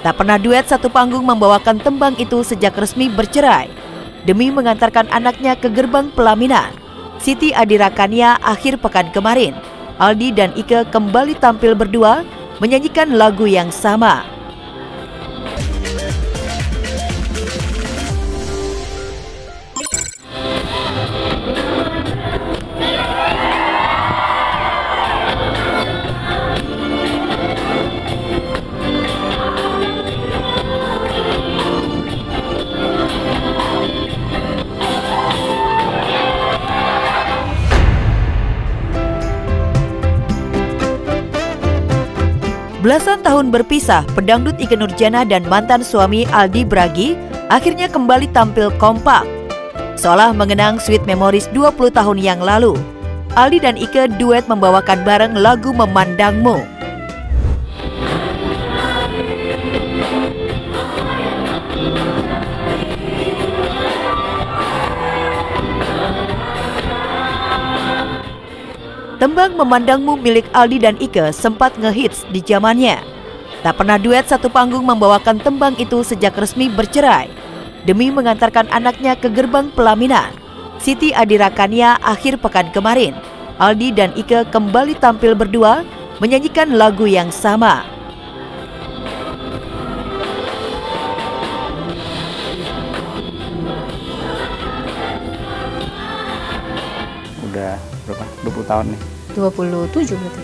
Tak pernah duet satu panggung membawakan tembang itu sejak resmi bercerai. Demi mengantarkan anaknya ke gerbang pelaminan, Siti Adirakania akhir pekan kemarin, Aldi dan Ike kembali tampil berdua menyanyikan lagu yang sama. Belasan tahun berpisah, pedangdut Ikke Nurjanah dan mantan suami Aldi Bragi akhirnya kembali tampil kompak. Seolah mengenang sweet memories 20 tahun yang lalu, Aldi dan Ike duet membawakan bareng lagu Memandangmu. Tembang Memandangmu milik Aldi dan Ike sempat ngehits di zamannya. Tak pernah duet satu panggung membawakan tembang itu sejak resmi bercerai. Demi mengantarkan anaknya ke gerbang pelaminan, Siti Adirakania akhir pekan kemarin, Aldi dan Ike kembali tampil berdua menyanyikan lagu yang sama. Udah berapa? 20 tahun nih. 27 berarti.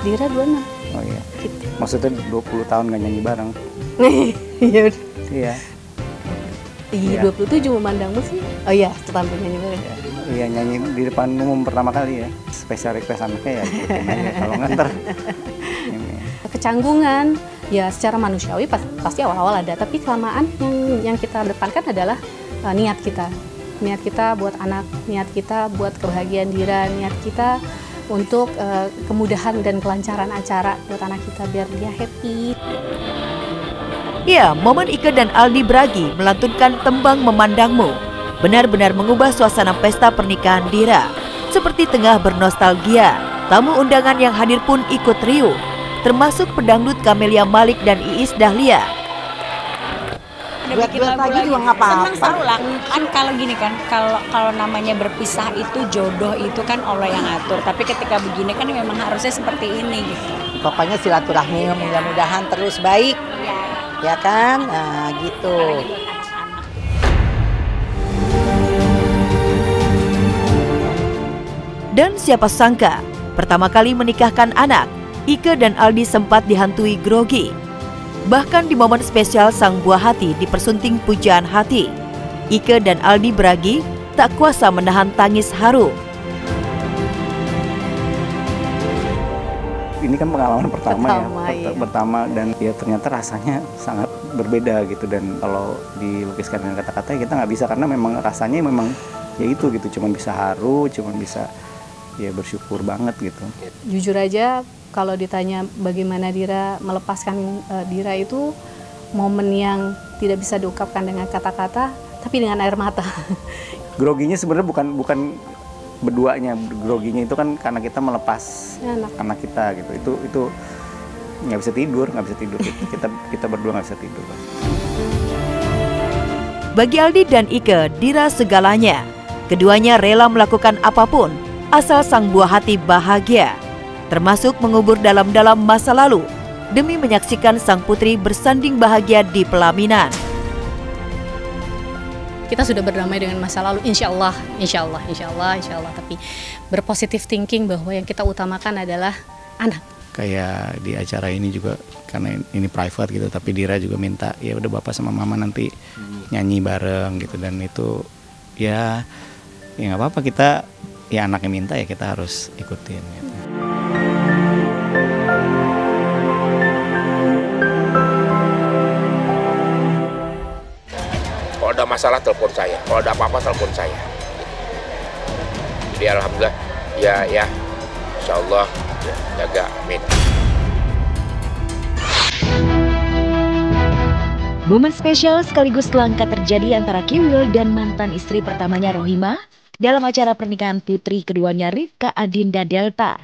Dira 26. Oh iya. Gitu. Maksudnya 20 tahun gak nyanyi bareng. Iya. Iya. Iya, 27 Memandangmu sih. Oh iya, tampil nyanyi bareng. Iya, nyanyi di depan umum pertama kali ya. Spesial request anaknya ya ikutin aja. Kalau nggak ntar ini. Kecanggungan ya secara manusiawi pasti awal-awal ada, tapi kelamaan yang kita depankan adalah niat kita. Niat kita buat anak, niat kita buat kebahagiaan Dira, niat kita untuk kemudahan dan kelancaran acara buat anak kita biar dia happy. Ya, momen Ike dan Aldi Bragi melantunkan tembang Memandangmu benar-benar mengubah suasana pesta pernikahan Dira. Seperti tengah bernostalgia, tamu undangan yang hadir pun ikut riuh, termasuk pedangdut Camelia Malik dan Iis Dahlia. Bikin lagu lagi juga nggak apa-apa. Senang selalu lah. Kan kalau gini kan, kalau namanya berpisah itu jodoh itu kan Allah yang atur. Tapi ketika begini kan memang harusnya seperti ini gitu. Pokoknya silaturahmi mudah-mudahan terus baik. Ya kan? Nah, gitu. Dan siapa sangka, pertama kali menikahkan anak, Ike dan Aldi sempat dihantui grogi. Bahkan di momen spesial sang buah hati dipersunting pujaan hati, Ike dan Aldi Bragi tak kuasa menahan tangis haru. Ini kan pengalaman pertama iya. Pertama dan ya ternyata rasanya sangat berbeda gitu, dan kalau dilukiskan dengan kata-kata ya kita nggak bisa, karena memang rasanya memang ya itu gitu, cuman bisa haru, cuman bisa ya bersyukur banget gitu. Jujur aja kalau ditanya bagaimana Dira melepaskan Dira itu momen yang tidak bisa diungkapkan dengan kata-kata, tapi dengan air mata. Groginya sebenarnya bukan berduanya, groginya itu kan karena kita melepas anak kita gitu. Itu nggak bisa tidur kita berdua nggak bisa tidur. Bagi Aldi dan Ike, Dira segalanya. Keduanya rela melakukan apapun asal sang buah hati bahagia, termasuk mengubur dalam-dalam masa lalu demi menyaksikan sang putri bersanding bahagia di pelaminan. Kita sudah berdamai dengan masa lalu, insya Allah. Tapi berpositif thinking bahwa yang kita utamakan adalah anak. Kayak di acara ini juga, karena ini private gitu, tapi Dira juga minta ya udah bapak sama mama nanti nyanyi bareng gitu, dan itu ya nggak apa-apa, kita ya anaknya minta ya kita harus ikutin gitu. Kalau ada masalah telepon saya, kalau ada apa-apa telepon saya. Jadi alhamdulillah ya insya Allah ya, jaga, amin. Momen spesial sekaligus langka terjadi antara Kiwil dan mantan istri pertamanya Rohimah dalam acara pernikahan putri keduanya Rifka Adinda Delta.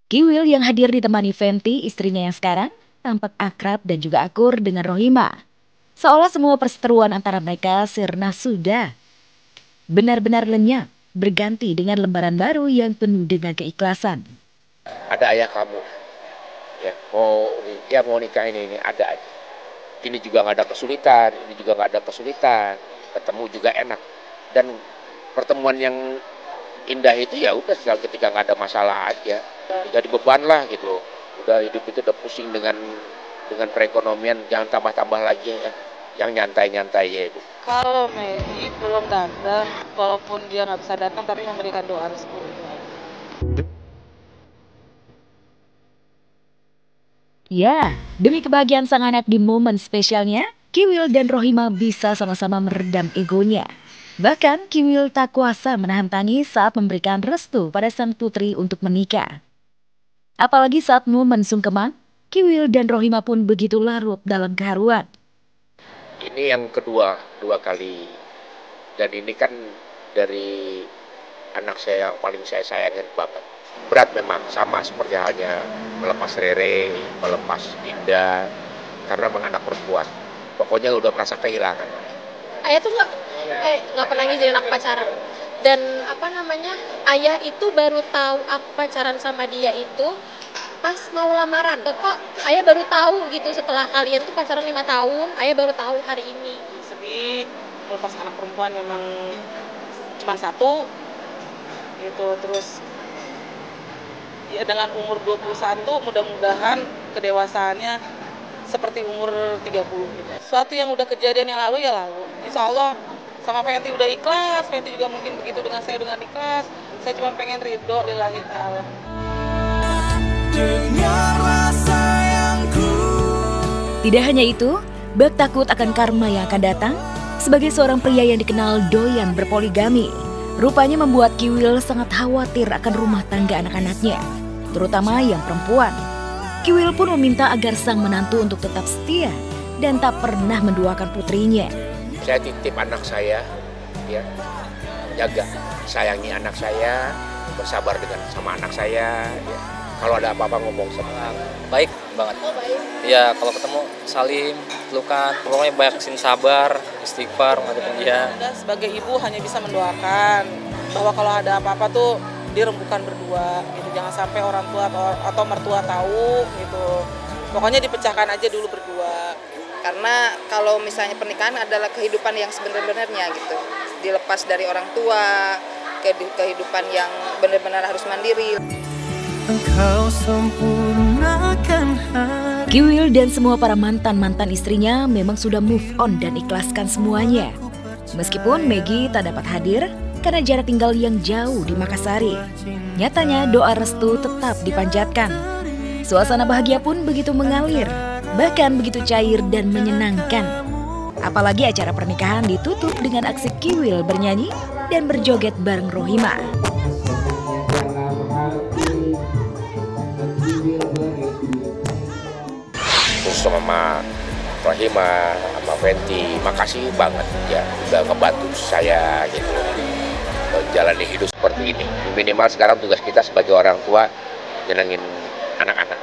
Kiwil yang hadir ditemani Fenty, istrinya yang sekarang, tampak akrab dan juga akur dengan Rohimah. Seolah semua perseteruan antara mereka sirna sudah benar-benar lenyap, berganti dengan lembaran baru yang penuh dengan keikhlasan. Ada ayah kamu, ya mau nikah ini ada aja. Ini juga nggak ada kesulitan, ini juga nggak ada kesulitan, ketemu juga enak. Dan pertemuan yang indah itu ya udah ketika nggak ada masalah aja, jadi beban lah gitu. Udah hidup itu udah pusing dengan perekonomian, jangan tambah-tambah lagi ya. Yang nyantai-nyantai ya Ibu. Kalau Mei belum datang, walaupun dia nggak bisa datang tapi memberikan doa restu. Ya, demi kebahagiaan sang anak di momen spesialnya, Kiwil dan Rohimah bisa sama-sama meredam egonya. Bahkan Kiwil tak kuasa menahan tangis saat memberikan restu pada sang putri untuk menikah. Apalagi saat momen sungkeman, Kiwil dan Rohimah pun begitu larut dalam keharuan. Ini yang dua kali, dan ini kan dari anak saya yang paling saya sayangin banget. Berat memang, sama seperti halnya melepas Rere, melepas Dinda, karena memang anak perempuan. Pokoknya udah merasa kehilangan. Ayah tuh nggak pernah ngizinin aku pacaran. Dan ayah itu baru tahu aku pacaran sama dia itu pas mau lamaran. Kok ayah baru tahu gitu setelah kalian tuh pacaran 5 tahun, ayah baru tahu hari ini. Sedih, melepas anak perempuan memang cuma satu gitu. Terus ya dengan umur 21 mudah-mudahan kedewasaannya seperti umur 30 gitu. Suatu yang udah kejadian yang lalu ya lalu. Insya Allah sama Fenty udah ikhlas, Fenty juga mungkin begitu dengan saya dengan ikhlas. Saya cuma pengen ridho lillahi ta'ala. Tidak hanya itu, bak takut akan karma yang akan datang. Sebagai seorang pria yang dikenal doyan berpoligami, rupanya membuat Kiwil sangat khawatir akan rumah tangga anak-anaknya, terutama yang perempuan. Kiwil pun meminta agar sang menantu untuk tetap setia dan tak pernah menduakan putrinya. Saya titip anak saya, ya, jaga, sayangi anak saya, bersabar sama anak saya. Ya. Kalau ada apa-apa ngomong sama baik banget. Ya kalau ketemu salim, pelukan, pokoknya banyak sabar, istighfar, ngadepin dia. Sebagai ibu hanya bisa mendoakan bahwa kalau ada apa-apa tuh dirembukan berdua gitu. Jangan sampai orang tua atau mertua tahu gitu. Pokoknya dipecahkan aja dulu berdua. Karena kalau misalnya pernikahan adalah kehidupan yang sebenarnya gitu. Dilepas dari orang tua, kehidupan yang benar-benar harus mandiri. Engkau sempurnakan hati. Kiwil dan semua para mantan-mantan istrinya memang sudah move on dan ikhlaskan semuanya. Meskipun Maggie tak dapat hadir karena jarak tinggal yang jauh di Makassari, nyatanya doa restu tetap dipanjatkan. Suasana bahagia pun begitu mengalir, bahkan begitu cair dan menyenangkan. Apalagi acara pernikahan ditutup dengan aksi Kiwil bernyanyi dan berjoget bareng Rohimah. Sama Rohimah, sama Fenty, makasih banget ya udah ngebantu saya gitu menjalani hidup seperti ini. Minimal sekarang tugas kita sebagai orang tua nyenengin anak-anak.